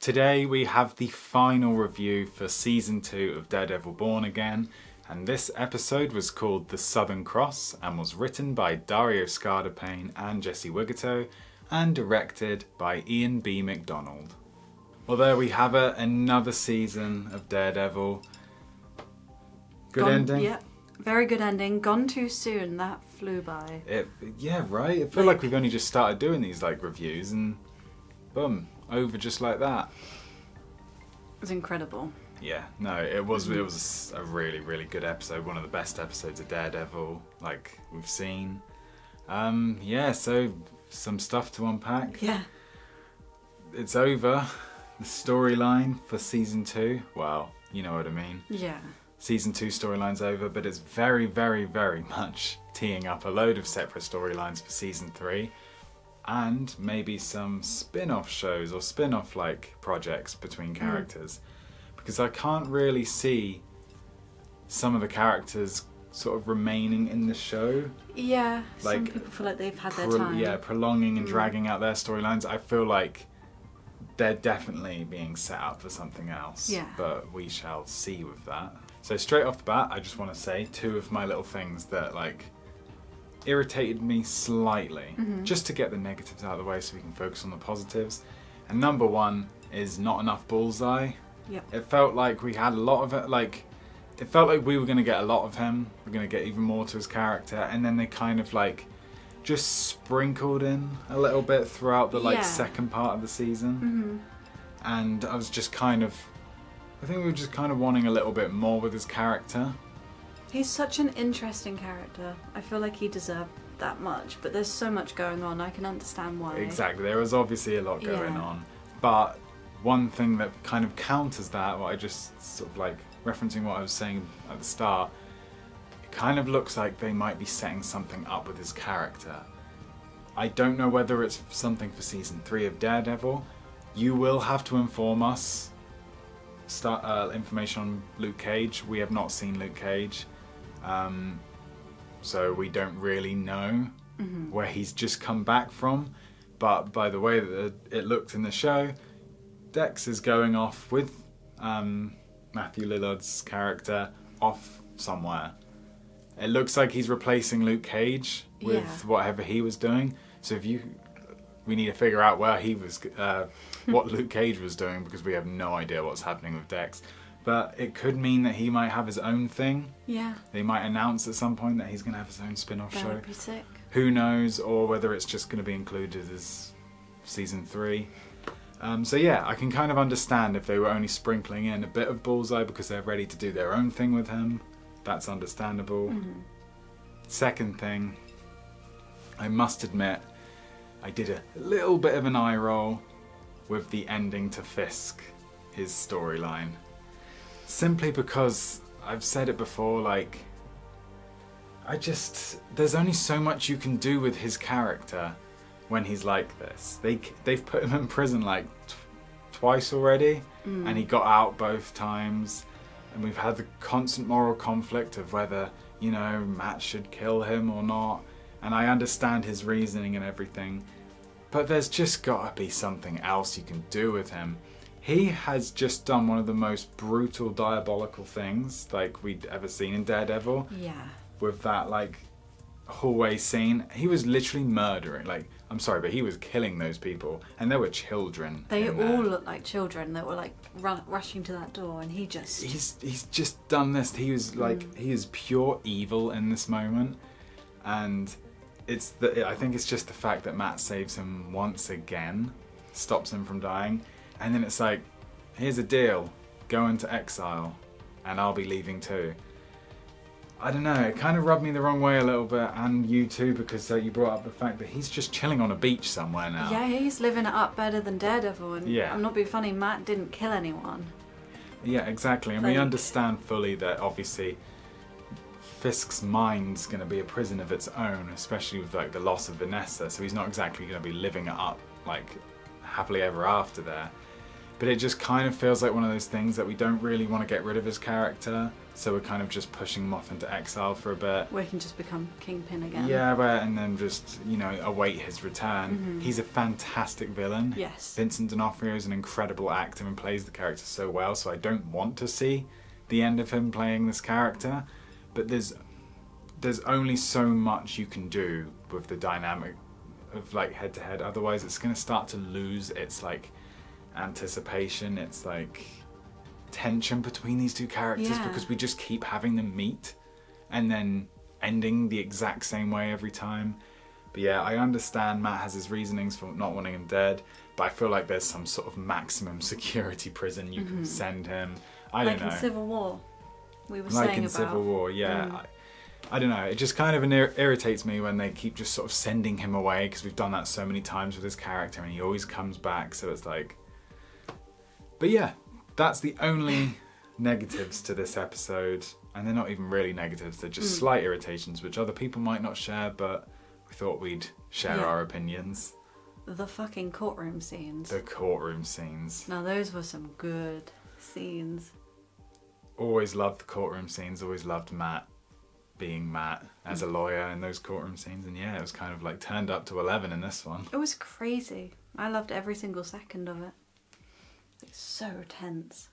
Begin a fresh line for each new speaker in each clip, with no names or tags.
Today we have the final review for Season 2 of Daredevil Born Again, and this episode was called The Southern Cross and was written by Dario Scardapane and Jesse Wigato and directed by Ian B. McDonald. Well, there we have it, another season of Daredevil. Good ending?
Yeah, very good ending. Gone too soon, that flew by.
Yeah, right? It felt like we've only just started doing these reviews and boom, over just like that.
It was incredible.
Yeah, no, it was a really, really good episode. One of the best episodes of Daredevil we've seen. So some stuff to unpack.
Yeah.
It's over. The storyline for Season 2, well, you know what I mean.
Yeah.
Season 2 storyline's over, but it's very, very, very much teeing up a load of separate storylines for Season 3. And maybe some spin-off shows or spin-off projects between characters. Because I can't really see some of the characters sort of remaining in the show.
Yeah, some people feel like they've had their time.
Yeah, prolonging and dragging out their storylines. I feel like they're definitely being set up for something else.
Yeah.
But we shall see with that. So straight off the bat, I just want to say two of my little things that irritated me slightly, just to get the negatives out of the way so we can focus on the positives. And number one is not enough Bullseye.
Yep.
It felt like we had a lot of it, it felt like we were going to get a lot of him, we're going to get even more to his character, and then they kind of just sprinkled in a little bit throughout the second part of the season. And I was just I think we were just kind of wanting a little bit more with his character.
He's such an interesting character. I feel like he deserved that much, but there's so much going on. I can understand why.
Exactly, there was obviously a lot going on. But one thing that kind of counters that, what I just sort of referencing what I was saying at the start, it kind of looks like they might be setting something up with his character. I don't know whether it's something for Season 3 of Daredevil. You will have to inform us. Information on Luke Cage. We have not seen Luke Cage. So we don't really know where he's just come back from. But by the way that it looked in the show, Dex is going off with Matthew Lillard's character off somewhere. It looks like he's replacing Luke Cage with whatever he was doing. So we need to figure out where he was, what Luke Cage was doing, because we have no idea what's happening with Dex. But it could mean that he might have his own thing. Yeah. They might announce at some point that he's going to have his own spin-off show.
That would be sick.
Who knows, or whether it's just going to be included as Season 3. So yeah, I can kind of understand if they were only sprinkling in a bit of Bullseye because they're ready to do their own thing with him. That's understandable. Second thing, I must admit, I did a little bit of an eye roll with the ending to Fisk, his storyline. Simply because, I've said it before, there's only so much you can do with his character when he's like this. They've put him in prison twice already, and he got out both times, and we've had the constant moral conflict of whether, Matt should kill him or not, and I understand his reasoning and everything, but there's just gotta be something else you can do with him. He has just done one of the most brutal, diabolical things we'd ever seen in Daredevil. Yeah. With that hallway scene, he was literally murdering. I'm sorry, but he was killing those people, and there were children.
They all looked like children that were rushing to that door, and he's
just done this. He was he is pure evil in this moment, and I think it's just the fact that Matt saves him once again, stops him from dying, and then it's here's a deal, go into exile, and I'll be leaving too. I don't know, it kind of rubbed me the wrong way a little bit, and you too, because you brought up the fact that he's just chilling on a beach somewhere now.
Yeah, he's living it up better than Daredevil, and I'm not being funny, Matt didn't kill anyone.
Yeah, exactly, and we understand fully that obviously Fisk's mind's going to be a prison of its own, especially with the loss of Vanessa, so he's not exactly going to be living it up happily ever after there. But it just kind of feels like one of those things that we don't really want to get rid of his character, so we're kind of just pushing him off into exile for a bit.
Where he can just become Kingpin again.
Yeah, and then just, you know, await his return. He's a fantastic villain.
Yes.
Vincent D'Onofrio is an incredible actor and plays the character so well, so I don't want to see the end of him playing this character. But there's only so much you can do with the dynamic of like head to head, otherwise it's going to start to lose its like anticipation, it's like tension between these two characters, because we just keep having them meet and then ending the exact same way every time. But yeah, I understand Matt has his reasonings for not wanting him dead, but I feel like there's some sort of maximum security prison you can send him. I don't know.
Like in Civil War, we were
like
saying
in
about.
Civil War, yeah. I don't know, it just kind of irritates me when they keep just sort of sending him away, because we've done that so many times with his character and he always comes back, so it's like... But yeah, that's the only negatives to this episode, and they're not even really negatives, they're just slight irritations which other people might not share, but we thought we'd share our opinions.
The fucking courtroom scenes.
The courtroom scenes.
Now those were some good scenes.
Always loved the courtroom scenes, always loved Matt being Matt as a lawyer in those courtroom scenes, and yeah, it was kind of like turned up to 11 in this one.
It was crazy. I loved every single second of it. It's so tense.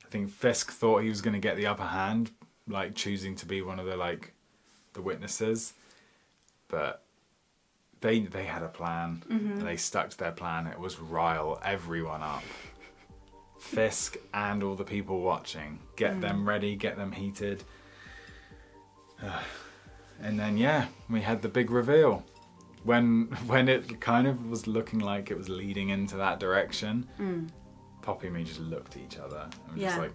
I think Fisk thought he was going to get the upper hand, like choosing to be one of the witnesses, but they had a plan. And they stuck to their plan. It was rile everyone up. Fisk and all the people watching. Get them ready, get them heated. And then yeah, we had the big reveal. When it kind of was looking like it was leading into that direction, Poppy and me just looked at each other and just like,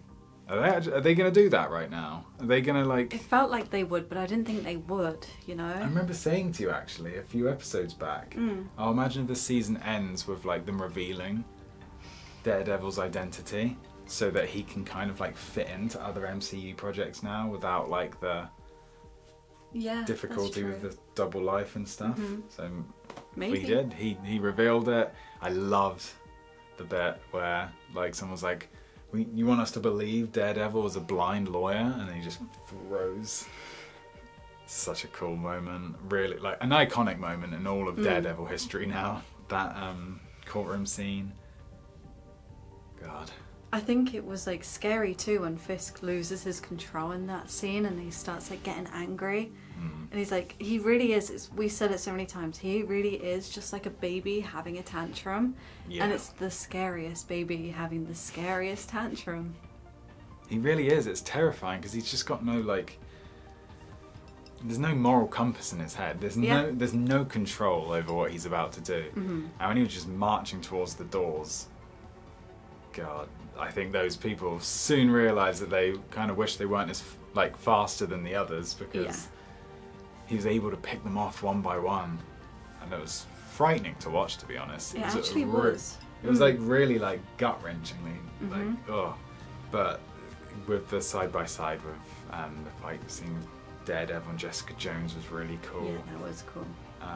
are they going to do that right now? Are they going to like...
It felt like they would, but I didn't think they would, you know?
I remember saying to you actually a few episodes back, I'll imagine if the season ends with like them revealing Daredevil's identity so that he can kind of like fit into other MCU projects now without like the difficulty with the double life and stuff. So
Maybe.
we did. He revealed it. I loved the bit where like someone's like, you want us to believe Daredevil is a blind lawyer, and then he just throws. Such a cool moment, really, like an iconic moment in all of Daredevil history now, that courtroom scene. God.
I think it was like scary too when Fisk loses his control in that scene and he starts like getting angry. And he's like, he really is, we said it so many times, he really is just like a baby having a tantrum. And it's the scariest baby having the scariest tantrum.
He really is, it's terrifying because he's just got no like, there's no moral compass in his head. There's no control over what he's about to do. And when he was just marching towards the doors, God, I think those people soon realised that they kind of wish they weren't as like faster than the others, because he was able to pick them off one by one, and it was frightening to watch, to be honest.
It actually was.
It was like really like gut wrenchingly, like But with the side by side with the fight scene with Daredevil and Jessica Jones was really cool.
Yeah, that was cool.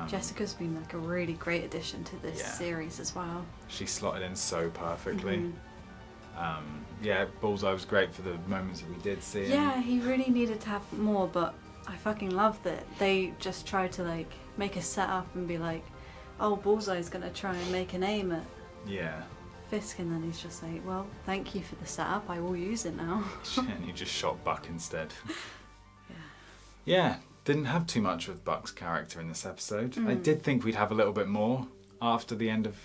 Jessica's been like a really great addition to this series as well. She
slotted in so perfectly. Bullseye was great for the moments that we did see him.
Yeah, he really needed to have more, but I fucking loved it. They just tried to like make a setup and be like, oh, Bullseye's gonna try and make an aim at Fisk, and then he's just like, well, thank you for the setup, I will use it now.
And he just shot Buck instead. Yeah, didn't have too much with Buck's character in this episode. I did think we'd have a little bit more after the end of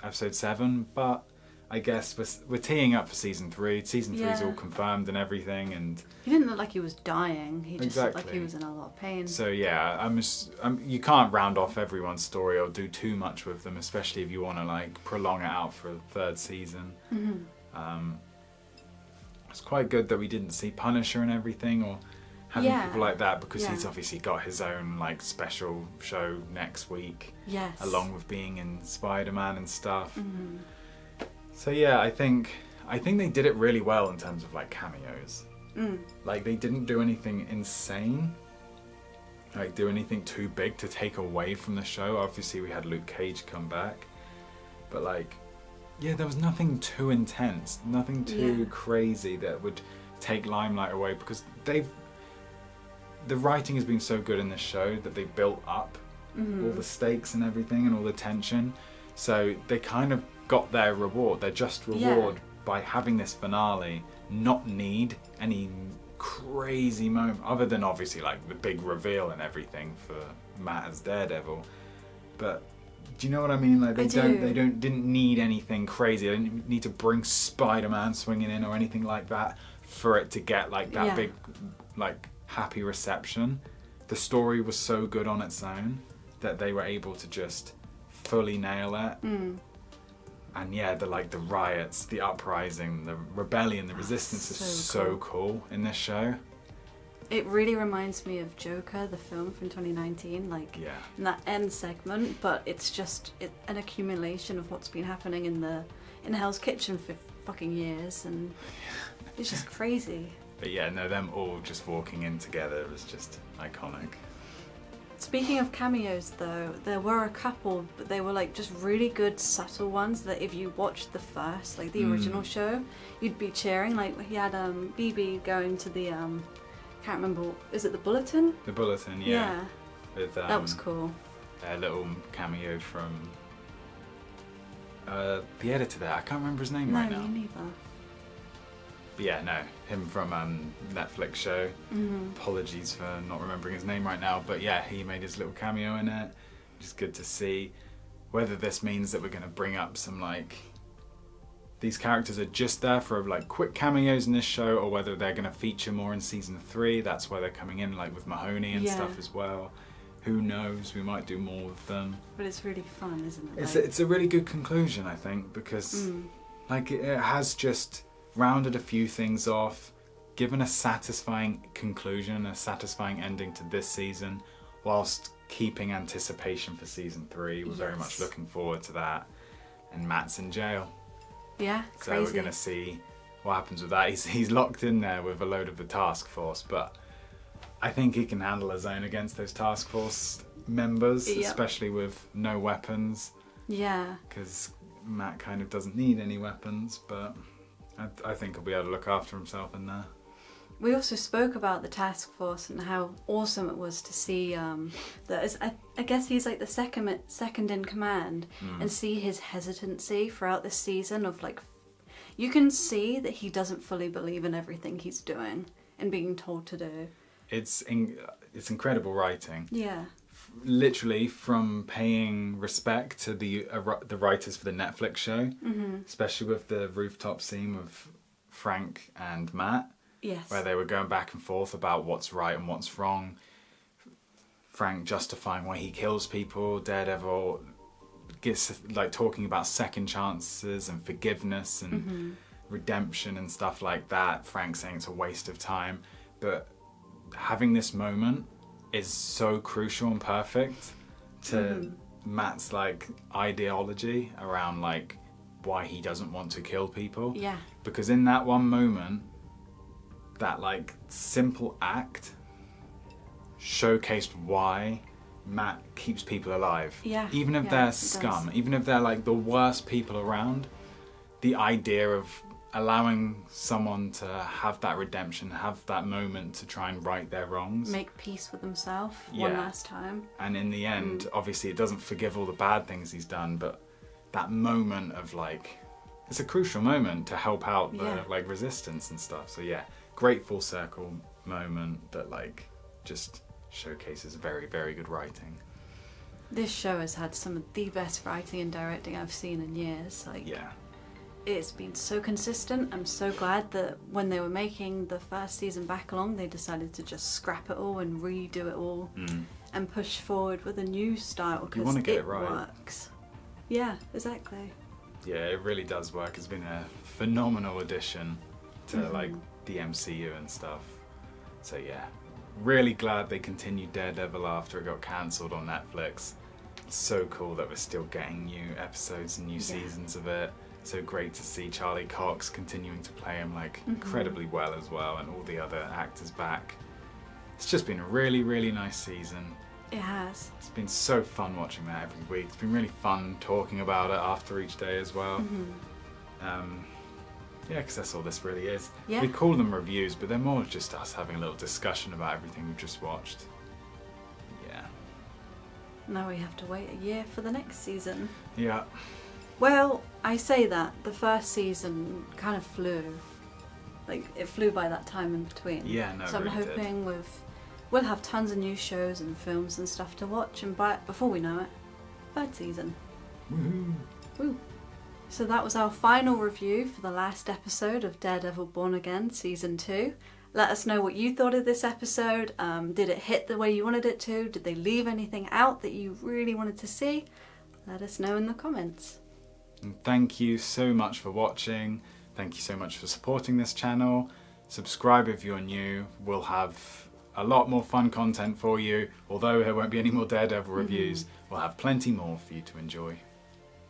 episode 7, but I guess we're teeing up for season 3. Season 3 is all confirmed and everything, and
he didn't look like he was dying. He just looked like he was in a lot of pain.
So yeah, you can't round off everyone's story or do too much with them, especially if you want to like prolong it out for a 3rd season. It's quite good that we didn't see Punisher and everything, or having people like that, because he's obviously got his own like special show next week.
Yes.
Along with being in Spider-Man and stuff. So yeah, I think they did it really well in terms of like cameos. Like they didn't do anything insane, like do anything too big to take away from the show. Obviously we had Luke Cage come back, but like, Yeah, there was nothing too intense, nothing too crazy that would take limelight away, because the writing has been so good in this show that they've built up all the stakes and everything and all the tension. So they kind of got their reward, their just reward, by having this finale not need any crazy moment, other than obviously like the big reveal and everything for Matt as Daredevil. But do you know what I mean? Like they didn't need anything crazy. They didn't need to bring Spider-Man swinging in or anything like that for it to get like that big, like, happy reception. The story was so good on its own that they were able to just fully nail it. And yeah, the riots, the uprising, the rebellion, the resistance is so cool in this show.
It really reminds me of Joker, the film from 2019, in that end segment, but it's just an accumulation of what's been happening in Hell's Kitchen for fucking years, and it's just crazy.
But yeah, no, them all just walking in together was just iconic.
Speaking of cameos though, there were a couple, but they were like just really good subtle ones that if you watched the first, like the original show, you'd be cheering. Like he had BB going to the can't remember, is it the Bulletin?
The Bulletin, yeah. With,
that was cool.
A little cameo from the editor there. I can't remember his name right now.
No, me neither.
But yeah, no, him from Netflix show. Apologies for not remembering his name right now, but yeah, he made his little cameo in it, which is good to see. Whether this means that we're going to bring up some like these characters are just there for like quick cameos in this show, or whether they're going to feature more in season 3. That's why they're coming in, like with Mahoney and stuff as well. Who knows? We might do more with them.
But it's really fun, isn't it?
It's a really good conclusion, I think, because like it has just rounded a few things off, given a satisfying conclusion, a satisfying ending to this season, whilst keeping anticipation for season 3. We're very much looking forward to that. And Matt's in jail.
Yeah,
so
crazy.
We're going to see what happens with that. He's locked in there with a load of the task force, but I think he can handle his own against those task force members, especially with no weapons.
Yeah.
Because Matt kind of doesn't need any weapons, but I think he'll be able to look after himself in there.
We also spoke about the task force and how awesome it was to see that. I guess he's like the second in command, and see his hesitancy throughout this season of like, you can see that he doesn't fully believe in everything he's doing and being told to do. It's
incredible writing.
Yeah.
Literally from paying respect to the writers for the Netflix show, especially with the rooftop scene with Frank and Matt, where they were going back and forth about what's right and what's wrong. Frank justifying why he kills people, Daredevil gets like talking about second chances and forgiveness and redemption and stuff like that. Frank saying it's a waste of time, but having this moment is so crucial and perfect to Matt's like ideology around like why he doesn't want to kill people.
Yeah.
Because in that one moment, that like simple act showcased why Matt keeps people alive.
Yeah.
Even if they're scum, even if they're like the worst people around, the idea of allowing someone to have that redemption, have that moment to try and right their wrongs.
Make peace with himself one last time.
And in the end, obviously it doesn't forgive all the bad things he's done, but that moment of like, it's a crucial moment to help out the like resistance and stuff. So yeah, great full circle moment that like just showcases very, very good writing.
This show has had some of the best writing and directing I've seen in years. Like, it's been so consistent. I'm so glad that when they were making the first season back along, they decided to just scrap it all and redo it all and push forward with a new style, because it works. Yeah, exactly.
Yeah, it really does work. It's been a phenomenal addition to like the MCU and stuff. So yeah, really glad they continued Daredevil after it got cancelled on Netflix. It's so cool that we're still getting new episodes and new seasons of it. So great to see Charlie Cox continuing to play him like incredibly well as well, and all the other actors back. It's just been a really, really nice season.
It has.
It's been so fun watching that every week. It's been really fun talking about it after each day as well. Yeah, because that's all this really is.
Yeah.
We call them reviews, but they're more just us having a little discussion about everything we've just watched. Yeah.
Now we have to wait a year for the next season.
Yeah.
Well, I say that. The first season kind of flew. Like, it flew by that time in between.
Yeah, no,
so
it
I'm
really
hoping we'll have tons of new shows and films and stuff to watch, and before we know it, third season.
Woohoo!
Woo! So that was our final review for the last episode of Daredevil Born Again Season 2. Let us know what you thought of this episode. Did it hit the way you wanted it to? Did they leave anything out that you really wanted to see? Let us know in the comments.
And thank you so much for watching. Thank you so much for supporting this channel. Subscribe if you're new. We'll have a lot more fun content for you. Although there won't be any more Daredevil reviews, we'll have plenty more for you to enjoy.